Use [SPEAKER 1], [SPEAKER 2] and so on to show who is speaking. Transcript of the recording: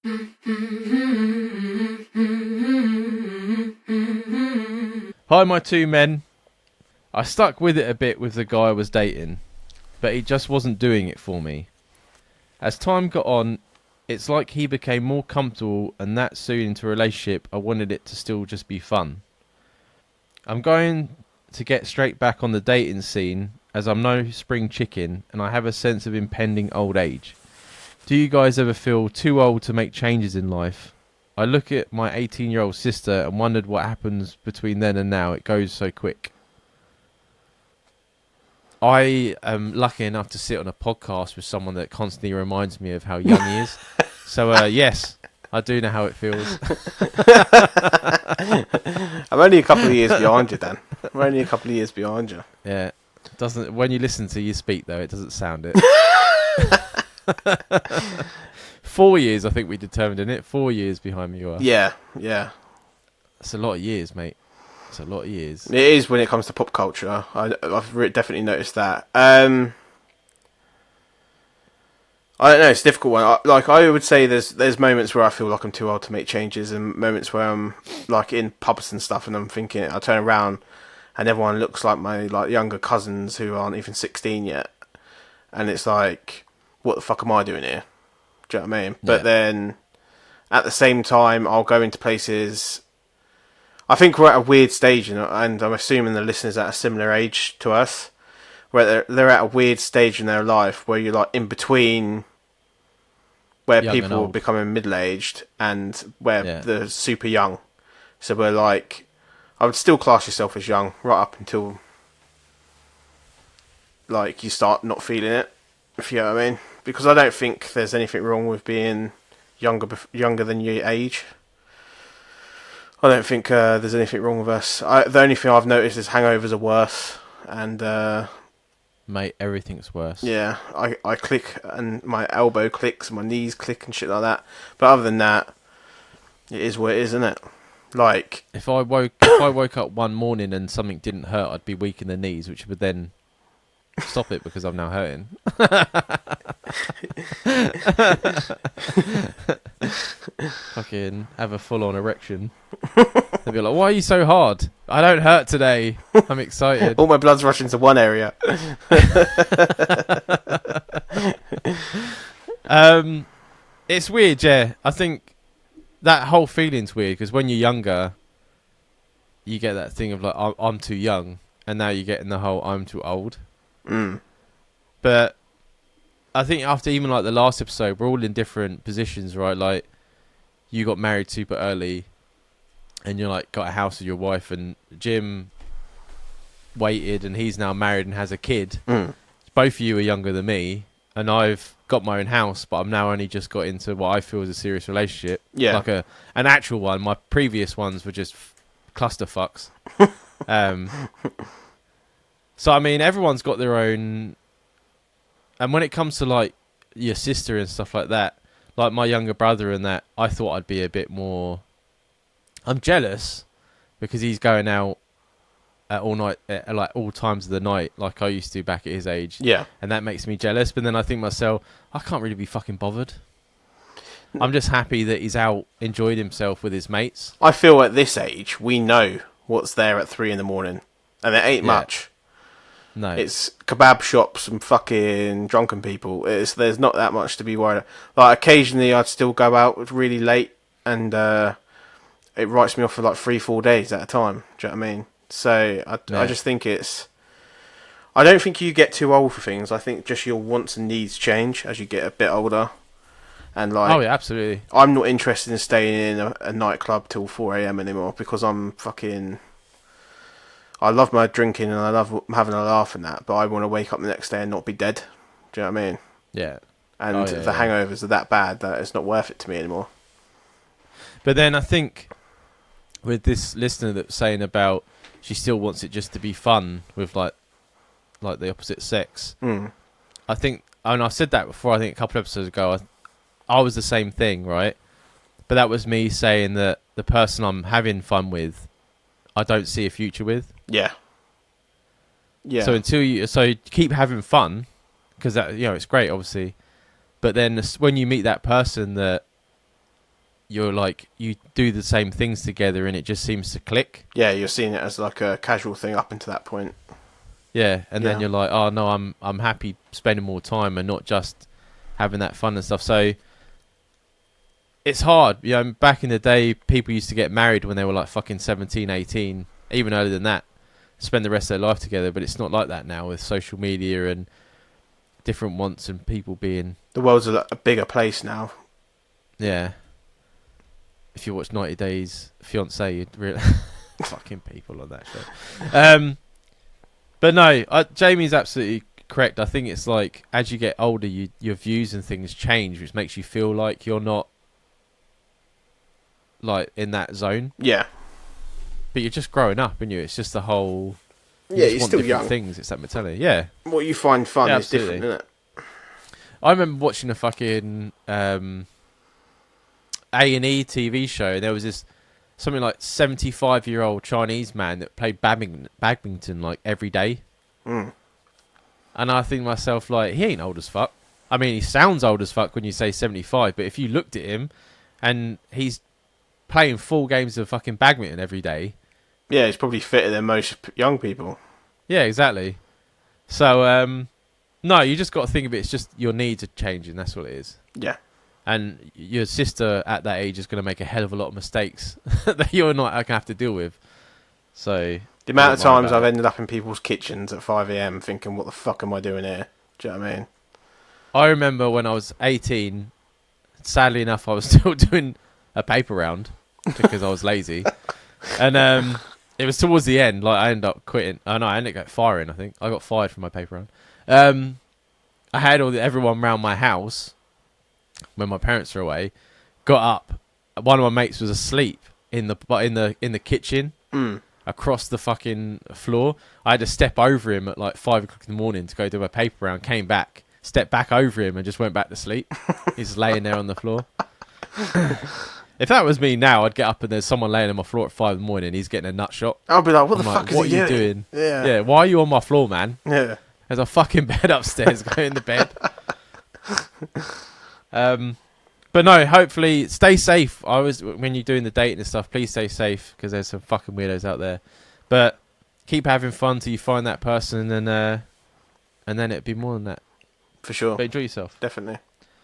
[SPEAKER 1] Hi, my two men. I stuck with it a bit with the guy I was dating, but he just wasn't doing it for me. As time got on, it's like he became more comfortable, and that soon into a relationship, I wanted it to still just be fun. I'm going to get straight back on the dating scene, as I'm no spring chicken, and I have a sense of impending old age. Do you guys ever feel too old to make changes in life? I look at my 18-year-old sister and wondered what happens between then and now. It goes so quick. I am lucky enough to sit on a podcast with someone that constantly reminds me of how young he is. So, yes, I do know how it feels.
[SPEAKER 2] I'm only a couple of years behind you, Dan. I'm only a couple of years behind you.
[SPEAKER 1] Yeah. Doesn't when you listen to you speak, though, it doesn't sound it. 4 years, I think we determined, in it. 4 years behind me you are.
[SPEAKER 2] Yeah.
[SPEAKER 1] That's a lot of years, mate. It's a lot of years.
[SPEAKER 2] It is when it comes to pop culture. I've definitely noticed that. I don't know. It's a difficult one. I would say there's moments where I feel like I'm too old to make changes, and moments where I'm like in pubs and stuff, and I'm thinking I turn around and everyone looks like my younger cousins who aren't even 16 yet, and it's like, what the fuck am I doing here? Do you know what I mean?
[SPEAKER 1] Yeah.
[SPEAKER 2] But then at the same time, I'll go into places. I think we're at a weird stage, and I'm assuming the listeners are at a similar age to us, where they're at a weird stage in their life where you're like in between where
[SPEAKER 1] Young
[SPEAKER 2] people
[SPEAKER 1] and
[SPEAKER 2] are
[SPEAKER 1] old.
[SPEAKER 2] becoming middle-aged and where
[SPEAKER 1] Yeah.
[SPEAKER 2] they're super young. So we're like, I would still class yourself as young right up until like you start not feeling it, if you know what I mean. Because I don't think there's anything wrong with being younger than your age. I don't think there's anything wrong with us. The only thing I've noticed is hangovers are worse, and
[SPEAKER 1] Mate, everything's worse.
[SPEAKER 2] yeah, I click and my elbow clicks, my knees click and shit like that. But other than that, it is what it is, isn't it? Like,
[SPEAKER 1] If I woke up one morning and something didn't hurt, I'd be weak in the knees, which would then stop it because I'm now hurting. Fucking have a full-on erection. They'd be like, "Why are you so hard?" I don't hurt today. I'm excited.
[SPEAKER 2] all my blood's rushing to one area.
[SPEAKER 1] It's weird, yeah. I think that whole feeling's weird because when you're younger, you get that thing of like, I'm too young, and now you're getting the whole I'm too old.
[SPEAKER 2] Mm.
[SPEAKER 1] But I think after even like the last episode, we're all in different positions, right? Like, you got married super early, and you're like got a house with your wife, and Jim waited, and he's now married and has a kid.
[SPEAKER 2] Mm.
[SPEAKER 1] Both of you are younger than me, and I've got my own house, but I'm now only just got into what I feel is a serious relationship.
[SPEAKER 2] Yeah.
[SPEAKER 1] Like an actual one. My previous ones were just clusterfucks. So I mean, everyone's got their own. And when it comes to like your sister and stuff like that, like my younger brother and that, I thought I'd be a bit more. I'm jealous because he's going out at all night, at like all times of the night, like I used to back at his age.
[SPEAKER 2] Yeah.
[SPEAKER 1] And that makes me jealous. But then I think myself, I can't really be fucking bothered. I'm just happy that he's out, enjoyed himself with his mates.
[SPEAKER 2] I feel at this age, we know what's there at 3 a.m, and it ain't
[SPEAKER 1] Yeah.
[SPEAKER 2] much.
[SPEAKER 1] No,
[SPEAKER 2] It's kebab shops and fucking drunken people. There's not that much to be worried about. Like, occasionally I'd still go out really late, and it writes me off for like 3-4 days at a time. Do you know what I mean? So I just think I don't think you get too old for things. I think just your wants and needs change as you get a bit older. And like,
[SPEAKER 1] oh yeah, absolutely.
[SPEAKER 2] I'm not interested in staying in a nightclub till 4 a.m. anymore because I love my drinking and I love having a laugh and that, but I want to wake up the next day and not be dead. Do you know what I mean?
[SPEAKER 1] Yeah.
[SPEAKER 2] And
[SPEAKER 1] Oh, yeah,
[SPEAKER 2] the hangovers are that bad that it's not worth it to me anymore.
[SPEAKER 1] But then I think with this listener that's saying about she still wants it just to be fun with like the opposite sex.
[SPEAKER 2] Mm.
[SPEAKER 1] I think, and I said that before, I think a couple of episodes ago, I was the same thing, right? But that was me saying that the person I'm having fun with, I don't see a future with.
[SPEAKER 2] Yeah. Yeah.
[SPEAKER 1] So you keep having fun, because that, it's great, obviously. But then when you meet that person that you're like you do the same things together, and it just seems to click.
[SPEAKER 2] Yeah, you're seeing it as like a casual thing up until that point.
[SPEAKER 1] Yeah, and then
[SPEAKER 2] Yeah.
[SPEAKER 1] you're like, oh no, I'm happy spending more time and not just having that fun and stuff. So it's hard. You know, back in the day, people used to get married when they were like fucking 17, 18, even earlier than that, spend the rest of their life together. But it's not like that now with social media and different wants and people being,
[SPEAKER 2] The world's a bigger place now.
[SPEAKER 1] yeah. If you watch 90 Days Fiancé, you'd really fucking people on that show. But no, Jamie's absolutely correct. I think it's like as you get older, your views and things change, which makes you feel like you're not like in that zone.
[SPEAKER 2] Yeah.
[SPEAKER 1] But you're just growing up, and it's just the whole.
[SPEAKER 2] Yeah,
[SPEAKER 1] just
[SPEAKER 2] you're
[SPEAKER 1] want
[SPEAKER 2] still
[SPEAKER 1] different
[SPEAKER 2] young.
[SPEAKER 1] things. It's that mentality. Yeah,
[SPEAKER 2] What you find fun
[SPEAKER 1] Yeah,
[SPEAKER 2] is different,
[SPEAKER 1] absolutely.
[SPEAKER 2] isn't it?
[SPEAKER 1] I remember watching a fucking A&E TV show. And there was this something like 75-year-old Chinese man that played badminton like every day.
[SPEAKER 2] Mm.
[SPEAKER 1] And I think to myself, like, he ain't old as fuck. I mean, he sounds old as fuck when you say 75, but if you looked at him and he's playing full games of fucking badminton every day.
[SPEAKER 2] Yeah, it's probably fitter than most young people.
[SPEAKER 1] Yeah, exactly. So, no, you just got to think of it. It's just your needs are changing. That's what it is.
[SPEAKER 2] Yeah.
[SPEAKER 1] And your sister at that age is going to make a hell of a lot of mistakes that you're not going to have to deal with. So
[SPEAKER 2] The amount of
[SPEAKER 1] don't worry
[SPEAKER 2] times
[SPEAKER 1] about
[SPEAKER 2] I've
[SPEAKER 1] it.
[SPEAKER 2] ended up in people's kitchens at 5 a.m. thinking, what the fuck am I doing here? Do you know what I mean?
[SPEAKER 1] I remember when I was 18, sadly enough, I was still doing a paper round because I was lazy. And it was towards the end, like I ended up quitting. Oh no, I ended up firing, I think. I got fired from my paper round. I had everyone around my house when my parents were away, got up. One of my mates was asleep in the kitchen
[SPEAKER 2] Mm.
[SPEAKER 1] across the fucking floor. I had to step over him at like 5 o'clock in the morning to go do my paper round. Came back, stepped back over him, and just went back to sleep. He's laying there on the floor. If that was me now, I'd get up and there's someone laying on my floor at 5 in the morning. He's getting a nut shot.
[SPEAKER 2] I'll be like, what
[SPEAKER 1] I'm
[SPEAKER 2] the
[SPEAKER 1] like,
[SPEAKER 2] fuck is
[SPEAKER 1] what
[SPEAKER 2] he
[SPEAKER 1] are you doing?
[SPEAKER 2] Yeah.
[SPEAKER 1] Yeah, why are you on my floor, man?
[SPEAKER 2] Yeah.
[SPEAKER 1] There's a fucking bed upstairs. Go in the bed. But no, hopefully stay safe. When you're doing the dating and stuff, please stay safe because there's some fucking weirdos out there. But keep having fun till you find that person, and then it'd be more than that.
[SPEAKER 2] For sure.
[SPEAKER 1] But enjoy yourself.
[SPEAKER 2] Definitely.